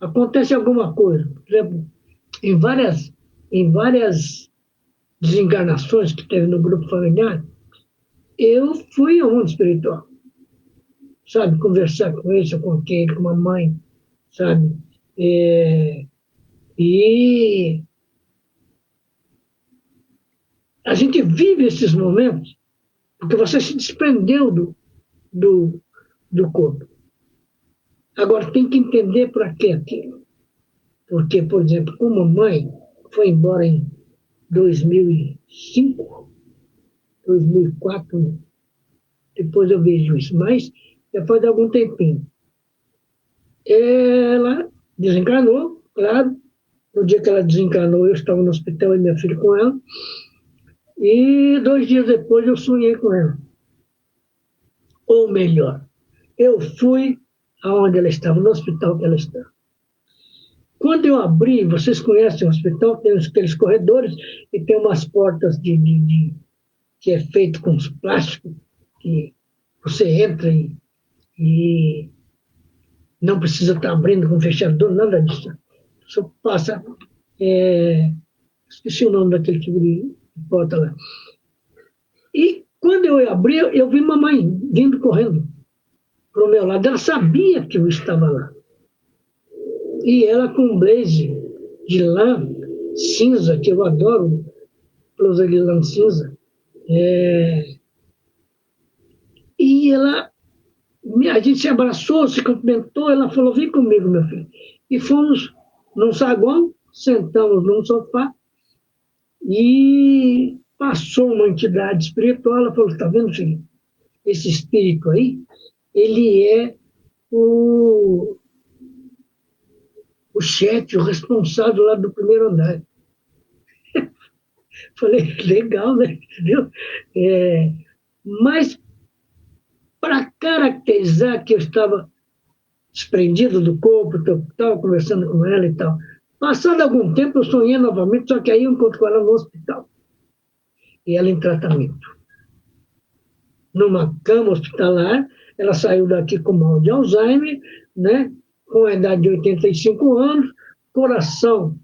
Acontece alguma coisa, por exemplo, em várias desencarnações que teve no grupo familiar, eu fui ao mundo espiritual, sabe? Conversar com ele, com aquele, com a mãe, sabe? E a gente vive esses momentos porque você se desprendeu do corpo. Agora, tem que entender para que aquilo. Porque, por exemplo, uma mãe foi embora em 2005, 2004, depois eu vejo isso, mas depois de algum tempinho. Ela desencarnou, claro. No dia que ela desencarnou, eu estava no hospital e minha filha com ela. E 2 dias depois eu sonhei com ela. Ou melhor, eu fui aonde ela estava, no hospital que ela estava. Quando eu abri, vocês conhecem o hospital, tem aqueles corredores e tem umas portas que é feito com os plásticos, que você entra e não precisa estar abrindo com fechador, nada disso. Só passa, esqueci o nome daquele tipo de porta lá. E quando eu abri, eu vi mamãe vindo correndo para o meu lado. Ela sabia que eu estava lá. E ela com um blazer de lã cinza, que eu adoro, blusa de lã cinza. E a gente se abraçou, se cumprimentou, ela falou, vem comigo, meu filho. E fomos num saguão, sentamos num sofá, e passou uma entidade espiritual, ela falou, está vendo, filho? Esse espírito aí, ele é o chefe, o responsável lá do primeiro andar. Falei, legal, né? Viu? Mas, para caracterizar que eu estava desprendido do corpo, que eu estava conversando com ela e tal, passado algum tempo eu sonhei novamente, só que aí eu encontro com ela no hospital. E ela em tratamento. Numa cama hospitalar, ela saiu daqui com mal de Alzheimer, né? Com a idade de 85 anos, coração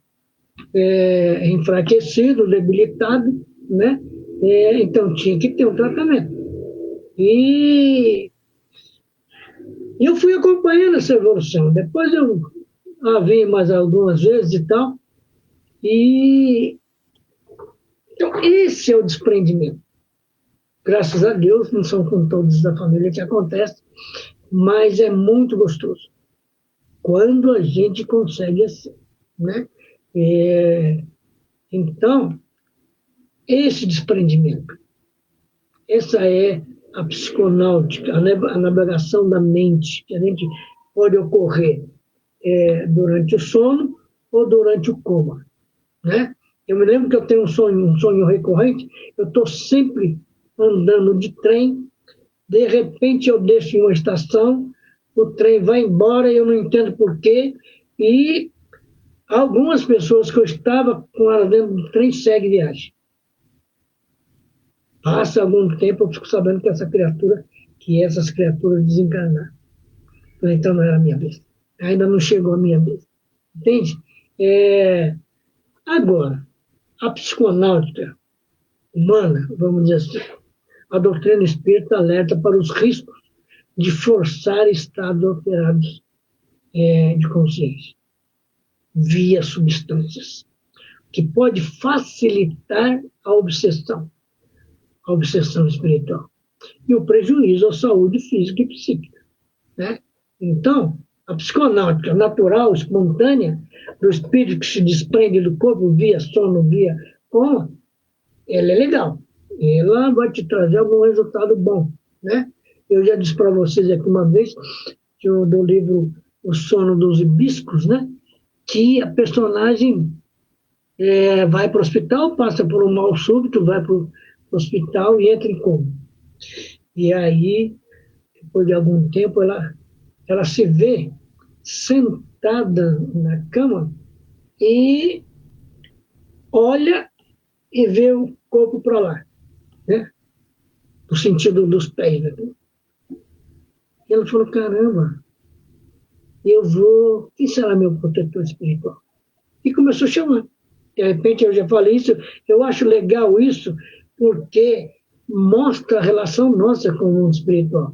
enfraquecido, debilitado, né? Então tinha que ter um tratamento. E eu fui acompanhando essa evolução. Depois eu a vi mais algumas vezes e tal. Então, esse é o desprendimento. Graças a Deus, não são com todos da família que acontece, mas é muito gostoso. Quando a gente consegue assim, né? Então, esse desprendimento, essa é a psiconáutica, a navegação da mente, que a gente pode ocorrer durante o sono ou durante o coma, né? Eu me lembro que eu tenho um sonho recorrente, eu estou sempre andando de trem, de repente eu desço em uma estação, o trem vai embora e eu não entendo por quê, e algumas pessoas que eu estava com elas dentro do trem seguem viagem. Passa algum tempo, eu fico sabendo que essas criaturas desencarnaram. Então não era a minha vez. Ainda não chegou a minha vez. Entende? Agora, a psiconáutica humana, vamos dizer assim, a doutrina espírita alerta para os riscos de forçar estados alterados de consciência via substâncias, que pode facilitar a obsessão espiritual e o prejuízo à saúde física e psíquica, né? Então, a psiconáutica natural, espontânea, do espírito que se desprende do corpo via sono, via coma, ela é legal. Ela vai te trazer algum resultado bom, né? Eu já disse para vocês aqui uma vez, que do livro O Sono dos Hibiscos, né? Que a personagem vai para o hospital, passa por um mal súbito, vai para o hospital e entra em coma. E aí, depois de algum tempo, ela se vê sentada na cama e olha e vê o corpo para lá, né? No sentido dos pés. Né? E ela falou, caramba, quem será meu protetor espiritual? E começou a chamar. De repente, eu já falei isso, eu acho legal isso, porque mostra a relação nossa com o mundo espiritual.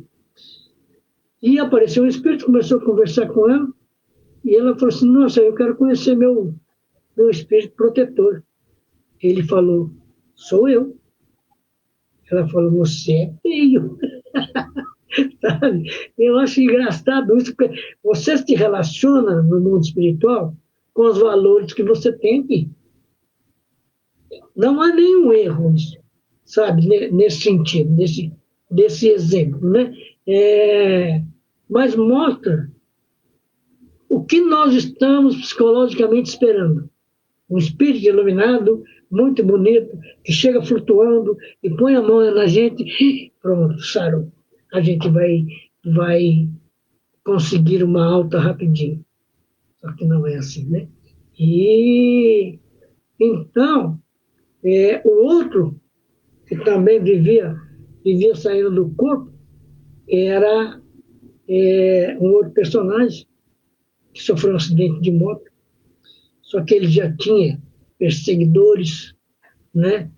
E apareceu um espírito, começou a conversar com ela, e ela falou assim, nossa, eu quero conhecer meu espírito protetor. Ele falou, sou eu. Ela falou, você é feio. Sabe? Eu acho engraçado isso, porque você se relaciona no mundo espiritual com os valores que você tem aqui. Não há nenhum erro nisso, sabe, nesse sentido, desse exemplo, né? Mas mostra o que nós estamos psicologicamente esperando. Um espírito iluminado, muito bonito, que chega flutuando e põe a mão na gente, pronto, sarou. A gente vai conseguir uma alta rapidinho. Só que não é assim, né? E então, o outro, que também vivia saindo do corpo, era um outro personagem que sofreu um acidente de moto, só que ele já tinha perseguidores, né?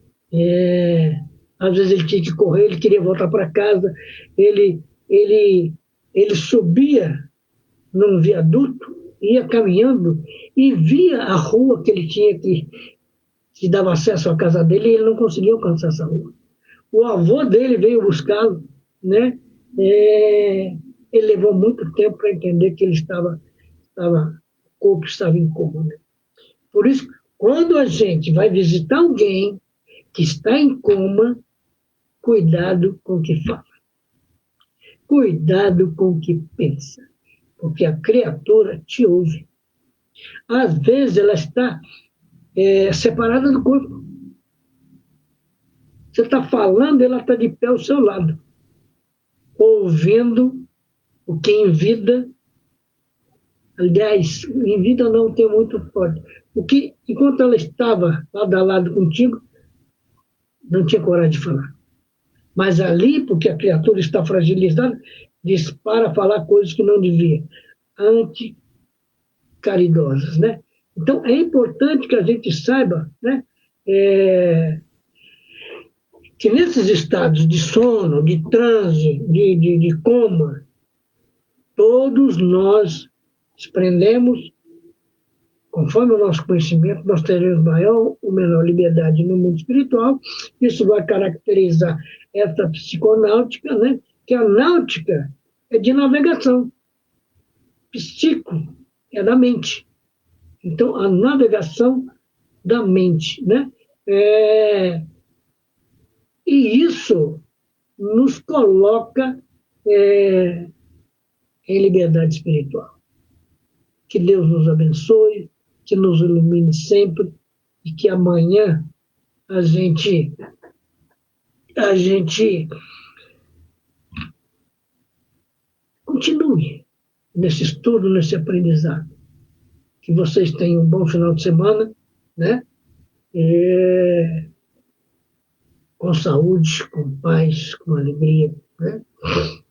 Às vezes ele tinha que correr, ele queria voltar para casa, ele, ele, ele subia num viaduto, ia caminhando e via a rua que ele tinha que dava acesso à casa dele e ele não conseguia alcançar essa rua. O avô dele veio buscá-lo, né? Ele levou muito tempo para entender que ele o corpo estava em coma. Né? Por isso, quando a gente vai visitar alguém que está em coma, cuidado com o que fala. Cuidado com o que pensa. Porque a criatura te ouve. Às vezes ela está separada do corpo. Você está falando, ela está de pé ao seu lado, ouvindo o que em vida, aliás, em vida não tem muito forte. O que, enquanto ela estava lado a lado contigo, não tinha coragem de falar. Mas ali, porque a criatura está fragilizada, dispara falar coisas que não devia. Anticaridosas, né? Então, é importante que a gente saiba, né? Que nesses estados de sono, de transe, de coma, todos nós desprendemos, conforme o nosso conhecimento, nós teremos maior ou menor liberdade no mundo espiritual. Isso vai caracterizar essa psiconáutica, né? Que a náutica é de navegação. Psico é da mente. Então, a navegação da mente, né? E isso nos coloca em liberdade espiritual. Que Deus nos abençoe, que nos ilumine sempre e que amanhã a gente continue nesse estudo, nesse aprendizado. Que vocês tenham um bom final de semana, né? Com saúde, com paz, com alegria, né?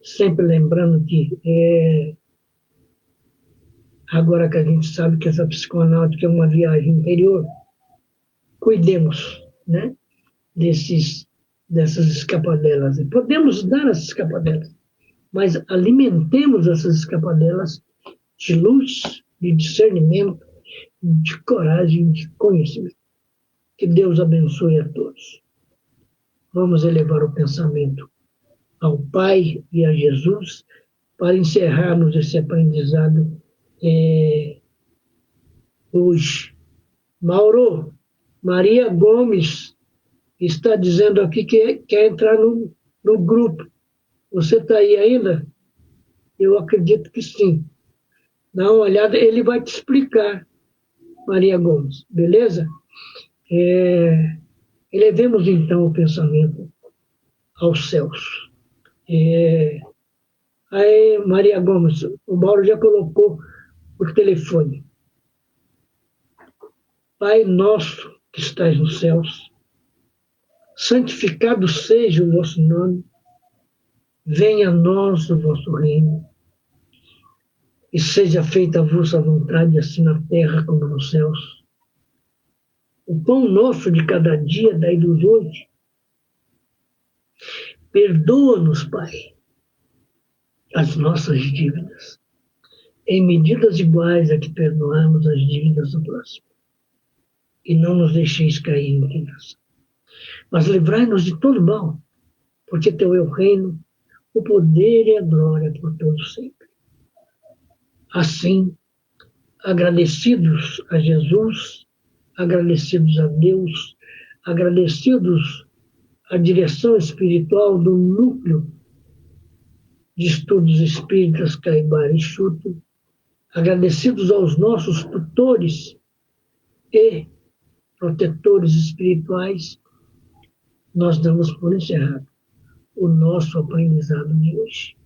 Sempre lembrando que agora que a gente sabe que essa psiconáutica é uma viagem interior, cuidemos, né? Dessas escapadelas. Podemos dar essas escapadelas, mas alimentemos essas escapadelas de luz, de discernimento, de coragem, de conhecimento. Que Deus abençoe a todos. Vamos elevar o pensamento ao Pai e a Jesus para encerrarmos esse aprendizado hoje. Mauro, Maria Gomes está dizendo aqui que quer entrar no grupo. Você está aí ainda? Eu acredito que sim. Dá uma olhada, ele vai te explicar, Maria Gomes, beleza? Elevemos então o pensamento aos céus. Aí, Maria Gomes, o Mauro já colocou por telefone. Pai nosso que estais nos céus, santificado seja o vosso nome, venha a nós o vosso reino, e seja feita a vossa vontade, assim na terra como nos céus. O pão nosso de cada dia dai-nos hoje. Perdoa-nos, Pai, as nossas dívidas, em medidas iguais a que perdoamos as dívidas do próximo. E não nos deixeis cair em tentação, mas livrai-nos de todo mal, porque teu é o reino, o poder e a glória por todo sempre. Assim, agradecidos a Jesus, agradecidos a Deus, agradecidos à direção espiritual do Núcleo de Estudos Espíritas Caibar e Chuto, agradecidos aos nossos tutores e protetores espirituais, nós damos por encerrado o nosso aprendizado de hoje.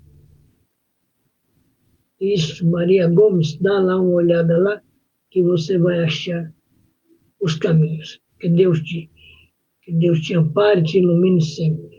Isso, Maria Gomes, dá lá uma olhada lá, que você vai achar os caminhos. Que Deus te ampare e te ilumine sempre.